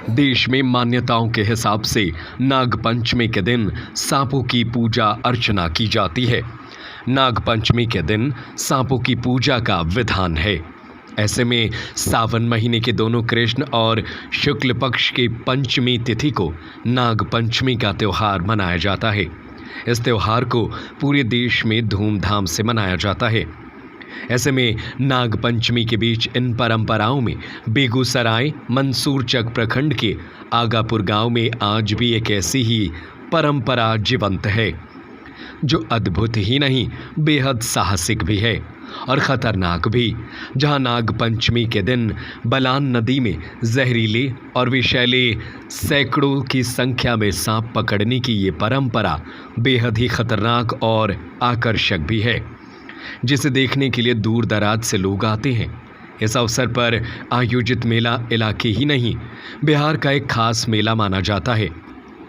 देश में मान्यताओं के हिसाब से नागपंचमी के दिन सांपों की पूजा अर्चना की जाती है। नागपंचमी के दिन सांपों की पूजा का विधान है। ऐसे में सावन महीने के दोनों कृष्ण और शुक्ल पक्ष की पंचमी तिथि को नागपंचमी का त्यौहार मनाया जाता है। इस त्यौहार को पूरे देश में धूमधाम से मनाया जाता है। ऐसे में नागपंचमी के बीच इन परंपराओं में बेगूसराय मंसूरचक प्रखंड के आगापुर गांव में आज भी एक ऐसी ही परंपरा जीवंत है, जो अद्भुत ही नहीं बेहद साहसिक भी है और ख़तरनाक भी। जहां नागपंचमी के दिन बलान नदी में जहरीले और विषैले सैकड़ों की संख्या में सांप पकड़ने की ये परंपरा बेहद ही खतरनाक और आकर्षक भी है, जिसे देखने के लिए दूर दराज से लोग आते हैं। इस अवसर पर आयोजित मेला इलाके ही नहीं, बिहार का एक खास मेला माना जाता है।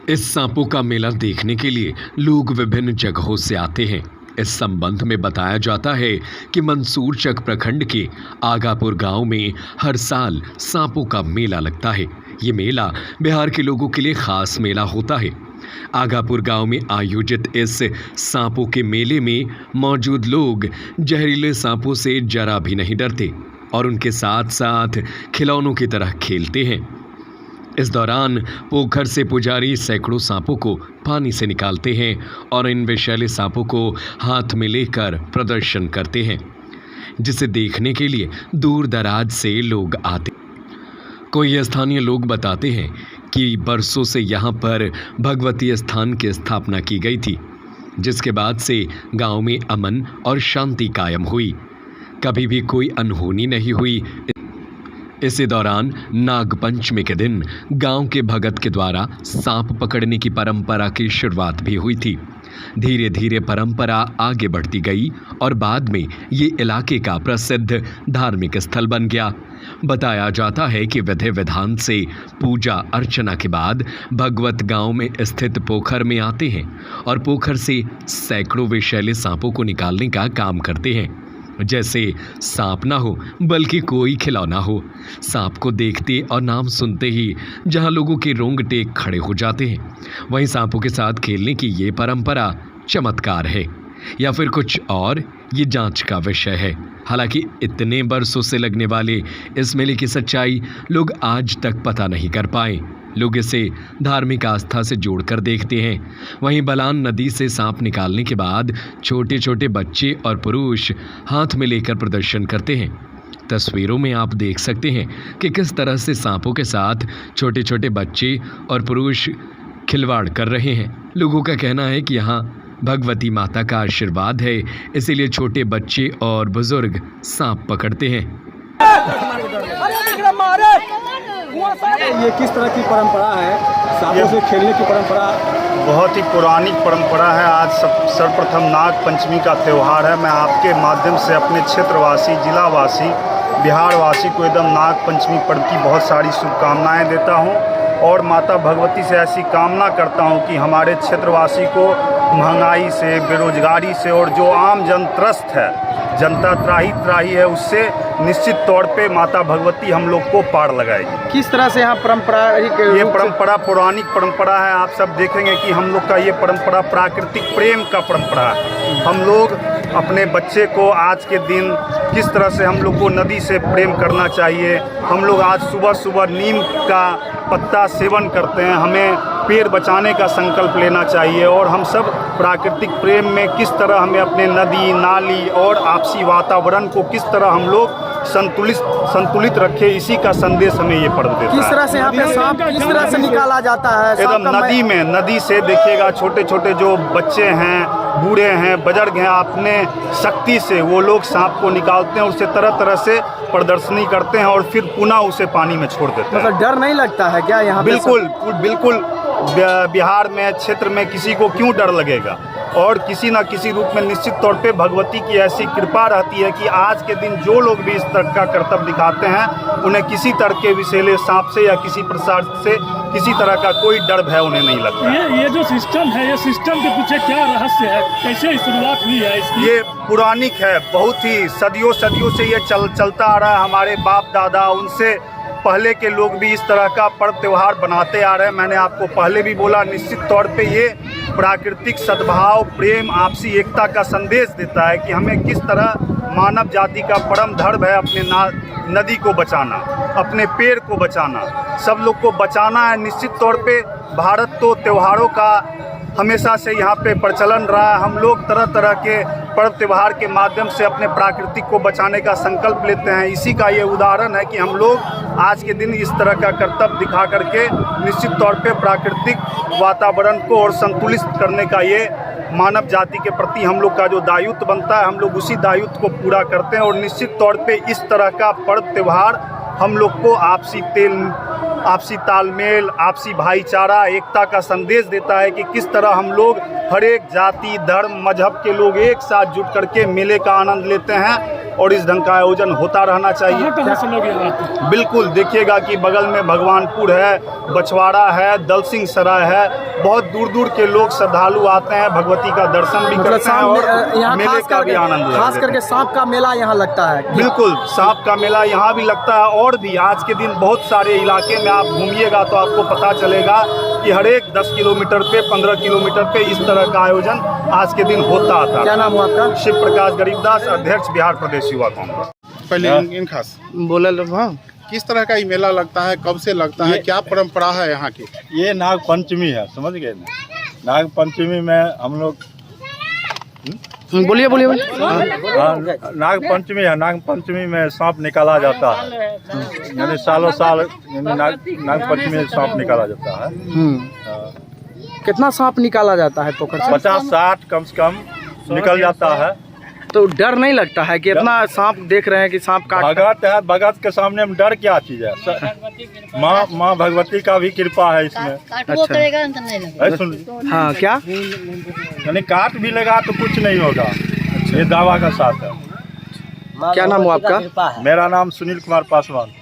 इस सांपों का मेला देखने के लिए लोग विभिन्न जगहों से आते हैं। इस संबंध में बताया जाता है कि मंसूरचक प्रखंड के आगापुर गांव में हर साल सांपों का मेला लगता है। ये मेला बिहार के लोगों के लिए खास मेला होता है। आगापुर गांव में आयोजित इस सांपों के मेले में मौजूद लोग जहरीले सांपों से जरा भी नहीं डरते और उनके साथ साथ खिलौनों की तरह खेलते हैं। इस दौरान पोखर से पुजारी सैकड़ों सांपों को पानी से निकालते हैं और इन विषैले सांपों को हाथ में लेकर प्रदर्शन करते हैं, जिसे देखने के लिए दूर दराज से लोग आते। कोई स्थानीय लोग बताते हैं कि बरसों से यहाँ पर भगवती स्थान की स्थापना की गई थी, जिसके बाद से गांव में अमन और शांति कायम हुई। कभी भी कोई अनहोनी नहीं हुई। इसी दौरान नागपंचमी के दिन गांव के भगत के द्वारा सांप पकड़ने की परंपरा की शुरुआत भी हुई थी। धीरे धीरे परंपरा आगे बढ़ती गई और बाद में ये इलाके का प्रसिद्ध धार्मिक स्थल बन गया। बताया जाता है कि विधि विधान से पूजा अर्चना के बाद भगवत गांव में स्थित पोखर में आते हैं और पोखर से सैकड़ों विषैले सांपों को निकालने का काम करते हैं। जैसे सांप ना हो बल्कि कोई खिलौना हो। सांप को देखते और नाम सुनते ही जहां लोगों के रोंगटे खड़े हो जाते हैं, वहीं सांपों के साथ खेलने की ये परंपरा चमत्कार है या फिर कुछ और, ये जांच का विषय है। हालांकि इतने बरसों से लगने वाले इस मेले की सच्चाई लोग आज तक पता नहीं कर पाए। लोग इसे धार्मिक आस्था से जोड़कर देखते हैं। वहीं बलान नदी से सांप निकालने के बाद छोटे छोटे बच्चे और पुरुष हाथ में लेकर प्रदर्शन करते हैं। तस्वीरों में आप देख सकते हैं कि किस तरह से सांपों के साथ छोटे छोटे बच्चे और पुरुष खिलवाड़ कर रहे हैं। लोगों का कहना है कि यहाँ भगवती माता का आशीर्वाद है, इसीलिए छोटे बच्चे और बुजुर्ग सांप पकड़ते हैं। ये किस तरह की परंपरा है, सांपों से खेलने की परंपरा? बहुत ही पुरानी परंपरा है। आज सर्वप्रथम नाग पंचमी का त्यौहार है। मैं आपके माध्यम से अपने क्षेत्रवासी, जिलावासी, बिहारवासी को एकदम नाग पंचमी पर्व की बहुत सारी शुभकामनाएं देता हूं और माता भगवती से ऐसी कामना करता हूं कि हमारे क्षेत्रवासी को महंगाई से, बेरोजगारी से और जो आम जन त्रस्त है, जनता त्राही है, उससे निश्चित तौर पे माता भगवती हम लोग को पार लगाएगी। किस तरह से यहाँ परंपरा? ये परंपरा पौराणिक परंपरा है। आप सब देखेंगे कि हम लोग का ये परंपरा प्राकृतिक प्रेम का परंपरा है। हम लोग अपने बच्चे को आज के दिन किस तरह से हम लोग को नदी से प्रेम करना चाहिए। हम लोग आज सुबह सुबह नीम का पत्ता सेवन करते हैं। हमें पेड़ बचाने का संकल्प लेना चाहिए और हम सब प्राकृतिक प्रेम में किस तरह हमें अपने नदी, नाली और आपसी वातावरण को किस तरह हम लोग संतुलित रखे, इसी का संदेश हमें ये पर्व देता है। किस तरह से यहाँ पे सांप किस तरह से निकाला जाता है? एकदम नदी से देखिएगा, छोटे छोटे जो बच्चे हैं, बूढ़े हैं, बुजुर्ग हैं, अपने शक्ति से वो लोग सांप को निकालते हैं, उससे तरह तरह से प्रदर्शनी करते हैं और फिर पुनः उसे पानी में छोड़ देते हैं। मतलब डर नहीं लगता है क्या यहाँ? बिल्कुल बिहार में क्षेत्र में किसी को क्यों डर लगेगा। और किसी न किसी रूप में निश्चित तौर पे भगवती की ऐसी कृपा रहती है कि आज के दिन जो लोग भी इस तरह का कर्तव्य दिखाते हैं उन्हें किसी तरह के विषैले सांप से या किसी प्रसाद से किसी तरह का कोई डर भय उन्हें नहीं लगता। ये जो सिस्टम है, ये सिस्टम के पीछे क्या रहस्य है, कैसे शुरुआत हुई है इसकी? ये पौराणिक है, बहुत ही सदियों से ये चलता आ रहा है। हमारे बाप दादा उनसे पहले के लोग भी इस तरह का पर्व त्यौहार बनाते आ रहे हैं। मैंने आपको पहले भी बोला, निश्चित तौर पे ये प्राकृतिक सद्भाव, प्रेम, आपसी एकता का संदेश देता है कि हमें किस तरह मानव जाति का परम धर्म है अपने नदी को बचाना, अपने पेड़ को बचाना, सब लोग को बचाना है। निश्चित तौर पे भारत तो त्योहारों का हमेशा से यहाँ पे प्रचलन रहा है। हम लोग तरह तरह के पर्व त्यौहार के माध्यम से अपने प्राकृतिक को बचाने का संकल्प लेते हैं। इसी का ये उदाहरण है कि हम लोग आज के दिन इस तरह का कर्तव्य दिखा करके निश्चित तौर पे प्राकृतिक वातावरण को और संतुलित करने का ये मानव जाति के प्रति हम लोग का जो दायित्व बनता है, हम लोग उसी दायित्व को पूरा करते हैं। और निश्चित तौर पे इस तरह का पर्व त्यौहार हम लोग को आपसी तालमेल, आपसी भाईचारा, एकता का संदेश देता है कि किस तरह हम लोग हर एक जाति, धर्म, मजहब के लोग एक साथ जुट करके मेले का आनंद लेते हैं और इस ढंग का आयोजन होता रहना चाहिए। कहाँ से लोग यहाँ आते हैं? बिल्कुल, देखिएगा कि बगल में भगवानपुर है, बछवाड़ा है, दलसिंह सराय है, बहुत दूर दूर के लोग श्रद्धालु आते हैं, भगवती का दर्शन भी करते हैं और मेले का भी आनंद लेते हैं। खास करके सांप का मेला यहाँ लगता है। बिल्कुल, सांप का मेला यहाँ भी लगता है और भी आज के दिन बहुत सारे इलाके में आप घूमिएगा तो आपको पता चलेगा कि हर एक 10 किलोमीटर पे, 15 किलोमीटर पे इस तरह का आयोजन आज के दिन होता आता। क्या नाम हुआ आपका? शिव प्रकाश गरीबदास, अध्यक्ष बिहार प्रदेश युवा कांग्रेस। पहले इन खास बोले लो। हाँ, किस तरह का ये मेला लगता है, कब से लगता है, क्या परंपरा है यहाँ की? ये नाग पंचमी है, समझ गए ना? नाग पंचमी में हम लोग बोलिए। हाँ, नाग पंचमी है। नाग पंचमी में सांप निकाला जाता है, यानी सालों साल नाग पंचमी में सांप निकाला जाता है। कितना सांप निकाला जाता है पोखर से? 50-60 कम से कम निकल जाता है। तो डर नहीं लगता है कि इतना सांप देख रहे हैं कि सांप काट? भगत है, भगत के सामने में डर क्या चीज है? माँ भगवती का भी कृपा है इसमें। अच्छा, सुन, हाँ, क्या यानी काट भी लगा तो कुछ नहीं होगा, ये दावा का साथ है। क्या नाम हुआ आपका? मेरा नाम सुनील कुमार पासवान।